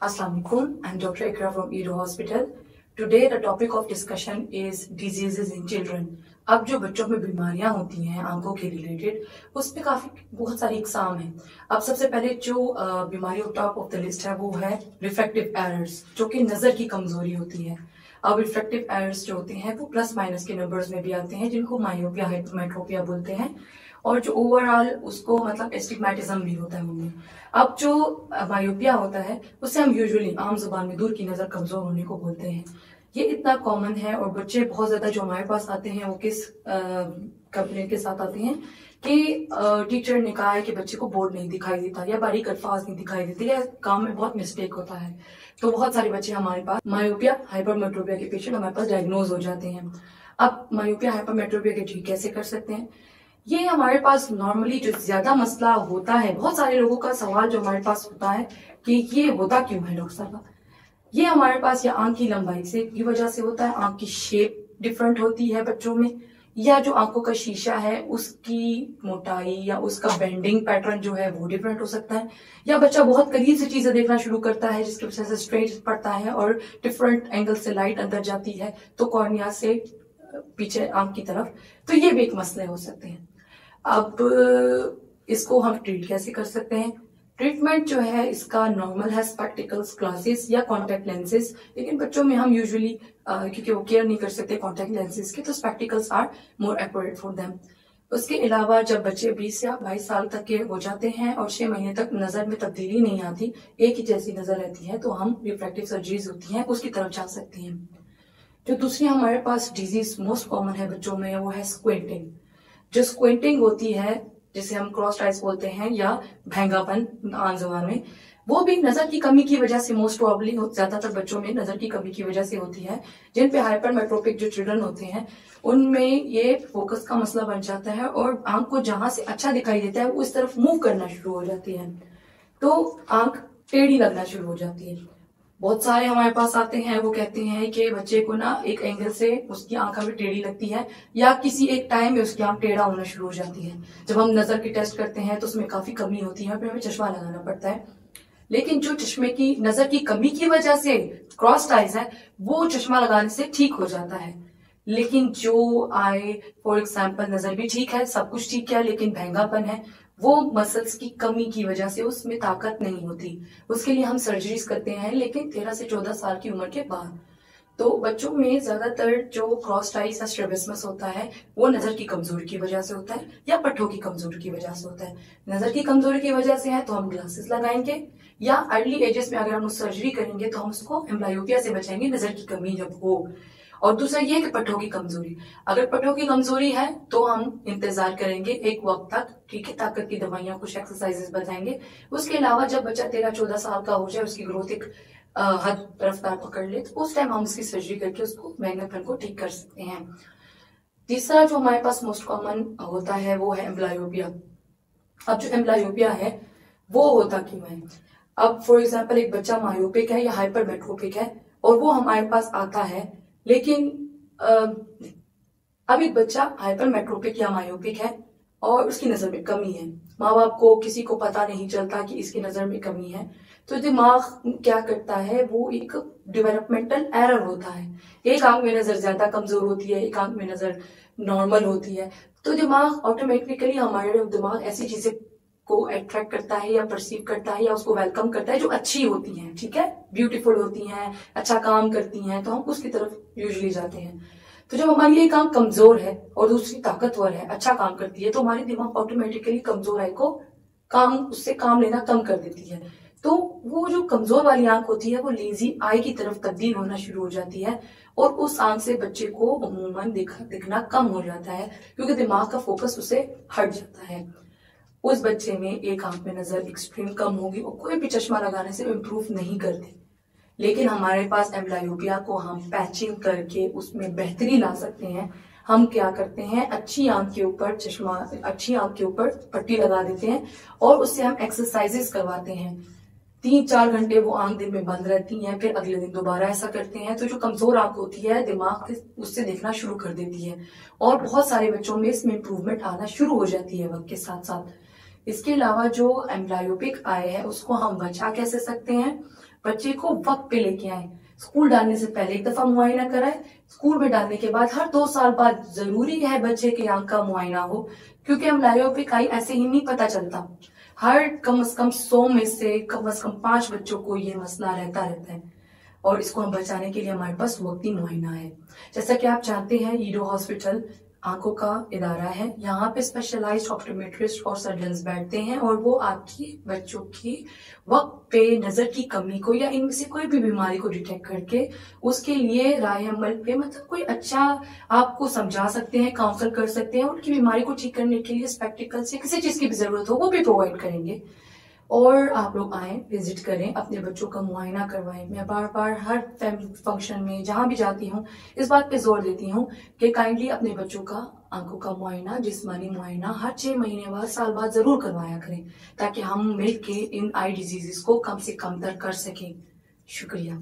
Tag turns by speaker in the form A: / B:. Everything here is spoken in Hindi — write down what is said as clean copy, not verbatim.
A: Assalamualaikum, I'm Dr. Ikra from Edo Hospital. Today the topic of discussion is diseases in children. अब जो बच्चों में बीमारियां होती हैं आंखों के रिलेटेड, उसमें बहुत सारी इकसाम है। अब सबसे पहले जो बीमारी टॉप ऑफ द लिस्ट है वो है रिफ्रैक्टिव एरर्स, जो कि नजर की कमजोरी होती है। अब रिफ्रैक्टिव एरर्स जो होते हैं वो प्लस माइनस के नंबर्स में भी आते हैं, जिनको मायोपिया हाइपरमेट्रोपिया बोलते हैं, और जो ओवरऑल उसको मतलब एस्टिग्मेटिज्म भी होता है उनमें। अब जो मायोपिया होता है उससे हम यूजुअली आम जुबान में दूर की नजर कमजोर होने को बोलते हैं। ये इतना कॉमन है और बच्चे बहुत ज्यादा जो हमारे पास आते हैं वो किस कंप्लेंट के साथ आते हैं कि टीचर ने कहा है कि बच्चे को बोर्ड नहीं दिखाई देता या बारीक अल्फाज नहीं दिखाई देते या काम में बहुत मिस्टेक होता है। तो बहुत सारे बच्चे हमारे पास मायोपिया हाइपरमेट्रोपिया के पेशेंट हमारे पास डायग्नोज हो जाते हैं। अब मायोपिया हाइपरमेट्रोपिया के ठीक कैसे कर सकते हैं? ये हमारे पास नॉर्मली जो ज्यादा मसला होता है, बहुत सारे लोगों का सवाल जो हमारे पास होता है कि ये होता क्यों है डॉक्टर साहब, ये हमारे पास या आंख की लंबाई से की वजह से होता है, आंख की शेप डिफरेंट होती है बच्चों में, या जो आंखों का शीशा है उसकी मोटाई या उसका बेंडिंग पैटर्न जो है वो डिफरेंट हो सकता है, या बच्चा बहुत करीब से चीजें देखना शुरू करता है जिसकी वजह से स्ट्रेट पड़ता है और डिफरेंट एंगल से लाइट अंदर जाती है तो कॉर्निया से पीछे आंख की तरफ, तो ये भी एक मसले हो सकते हैं। अब इसको हम ट्रीट कैसे कर सकते हैं? ट्रीटमेंट जो है इसका नॉर्मल है स्पेक्टिकल्स, ग्लासेस या कॉन्टेक्ट लेंसेज, लेकिन बच्चों में हम यूजुअली क्योंकि वो केयर नहीं कर सकते कॉन्टेक्ट लेंसेज की, तो spectacles are more accurate for them. उसके अलावा जब बच्चे 20 या 22 साल तक के हो जाते हैं और 6 महीने तक नजर में तब्दीली नहीं आती, एक ही जैसी नजर रहती है, तो हम रिफ्रैक्टिव सर्जरीज होती हैं उसकी तरफ जा सकते हैं। जो दूसरी हमारे पास डिजीज मोस्ट कॉमन है बच्चों में वो है स्क्विंटिंग। जो स्क्विंटिंग होती है जिसे हम क्रॉस्ड आइज बोलते हैं या भैंगापन आम जुबान में, वो भी नजर की कमी की वजह से मोस्ट प्रोबेबली ज्यादातर बच्चों में नजर की कमी की वजह से होती है। जिन पे हाइपरमेट्रोपिक जो चिल्ड्रन होते हैं उनमें ये फोकस का मसला बन जाता है और आंख को जहां से अच्छा दिखाई देता है वो इस तरफ मूव करना शुरू हो जाती है, तो आंख टेढ़ी लगना शुरू हो जाती है। बहुत सारे हमारे पास आते हैं वो कहते हैं कि बच्चे को ना एक एंगल से उसकी आंख हमें टेढ़ी लगती है या किसी एक टाइम में उसकी आंख टेढ़ा होना शुरू हो जाती है। जब हम नजर की टेस्ट करते हैं तो उसमें काफी कमी होती है, फिर हमें चश्मा लगाना पड़ता है। लेकिन जो चश्मे की नजर की कमी की वजह से क्रॉस्ड आइज है वो चश्मा लगाने से ठीक हो जाता है। लेकिन जो आई फॉर एग्जाम्पल नजर भी ठीक है, सब कुछ ठीक है, लेकिन भैंगापन है, वो मसल्स की कमी की वजह से उसमें ताकत नहीं होती, उसके लिए हम सर्जरीज करते हैं, लेकिन 13 से 14 साल की उम्र के बाद। तो बच्चों में ज्यादातर जो क्रॉस्ड आइज या स्ट्रैबिस्मस होता है वो नजर की कमजोरी की वजह से होता है या पट्टों की कमजोरी की वजह से होता है। नजर की कमजोरी की वजह से है तो हम ग्लासेस लगाएंगे, या अर्ली एजेस में अगर हम सर्जरी करेंगे तो हम उसको एम्ब्लायोपिया से बचाएंगे नजर की कमी जब हो। और दूसरा ये कि पट्टों की कमजोरी, अगर पट्टों की कमजोरी है तो हम इंतजार करेंगे एक वक्त तक, ठीक है, ताकत की दवाइयां कुछ एक्सरसाइजेस बताएंगे। उसके अलावा जब बच्चा 13-14 साल का हो जाए, उसकी ग्रोथ एक हद रफ्तार पकड़ ले, तो उस टाइम हम उसकी सर्जरी करके उसको भैंगापन को ठीक कर सकते हैं। तीसरा जो हमारे पास मोस्ट कॉमन होता है वो है एम्ब्लायोपिया। अब जो एम्ब्लायोपिया है वो होता क्यों है? अब फॉर एग्जाम्पल एक बच्चा मायोपिक है या हाइपरमेट्रोपिक है और वो हमारे पास आता है, लेकिन अब एक बच्चा हाइपरमेट्रोपिक या मायोपिक है और उसकी नजर में कमी है, माँ बाप को किसी को पता नहीं चलता कि इसकी नजर में कमी है, तो दिमाग क्या करता है, वो एक डेवलपमेंटल एरर होता है। एक आंख में नजर ज्यादा कमजोर होती है, एक आंख में नजर नॉर्मल होती है, तो दिमाग ऑटोमेटिकली हमारे दिमाग ऐसी चीजें को अट्रैक्ट करता है या परसीव करता है या उसको वेलकम करता है जो अच्छी होती हैं, ठीक है, ब्यूटीफुल होती हैं, अच्छा काम करती हैं, तो हम उसकी तरफ यूजुअली जाते हैं। तो जब हमारी एक आंख कमजोर है और दूसरी ताकतवर है, अच्छा काम करती है, तो हमारी दिमाग ऑटोमेटिकली कमजोर आई को उससे काम लेना कम कर देती है। तो वो जो कमजोर वाली आंख होती है वो लेजी आई की तरफ तब्दील होना शुरू हो जाती है और उस आंख से बच्चे को अमूमन दिखना कम हो जाता है क्योंकि दिमाग का फोकस उसे हट जाता है। उस बच्चे में एक आंख में नजर एक्सट्रीम कम होगी और कोई भी चश्मा लगाने से इम्प्रूव नहीं करते। लेकिन हमारे पास एम्ब्लायोपिया को हम पैचिंग करके उसमें बेहतरी ला सकते हैं। हम क्या करते हैं, अच्छी आंख के ऊपर पट्टी लगा देते हैं और उससे हम एक्सरसाइजेस करवाते हैं। 3-4 घंटे वो आंख दिन में बंद रहती हैं, फिर अगले दिन दोबारा ऐसा करते हैं, तो जो कमजोर आंख होती है दिमाग उससे देखना शुरू कर देती है और बहुत सारे बच्चों में इसमें इंप्रूवमेंट आना शुरू हो जाती है वक्त के साथ साथ। इसके अलावा जो एम्ब्लायोपिक आई है उसको हम बचा कैसे सकते हैं? बच्चे को वक्त पे लेके आए। स्कूल डालने से पहले एक दफा मुआयना कराए, स्कूल में डालने के बाद हर 2 साल बाद जरूरी है बच्चे के आंख का मुआयना हो, क्योंकि हम लाइयोपिक आई ऐसे ही नहीं पता चलता। हर कम से कम 100 में से कम 5 बच्चों को ये मसला रहता है, और इसको हम बचाने के लिए हमारे पास वक्ती मुआयना है। जैसा कि आप जानते हैं, ईडो हॉस्पिटल आंखों का इदारा है। यहाँ पे स्पेशलाइज्ड ऑप्टोमेट्रिस्ट और सर्जन्स बैठते हैं, और वो आपकी बच्चों की वक्त पे नजर की कमी को या इनमें से कोई भी बीमारी को डिटेक्ट करके उसके लिए राय अमल पे मतलब कोई अच्छा आपको समझा सकते हैं, काउंसल कर सकते हैं। उनकी बीमारी को ठीक करने के लिए स्पेक्टिकल्स या किसी चीज की भी जरूरत हो वो भी प्रोवाइड करेंगे। और आप लोग आए, विजिट करें, अपने बच्चों का मुआयना करवाएं। मैं बार बार हर फैमिली फंक्शन में जहां भी जाती हूँ इस बात पे जोर देती हूँ कि काइंडली अपने बच्चों का आंखों का मुआयना, जिस्मानी मुआयना हर 6 महीने बाद, साल बाद जरूर करवाया करें, ताकि हम मिल के इन आई डिजीजेस को कम से कम तर कर सकें। शुक्रिया।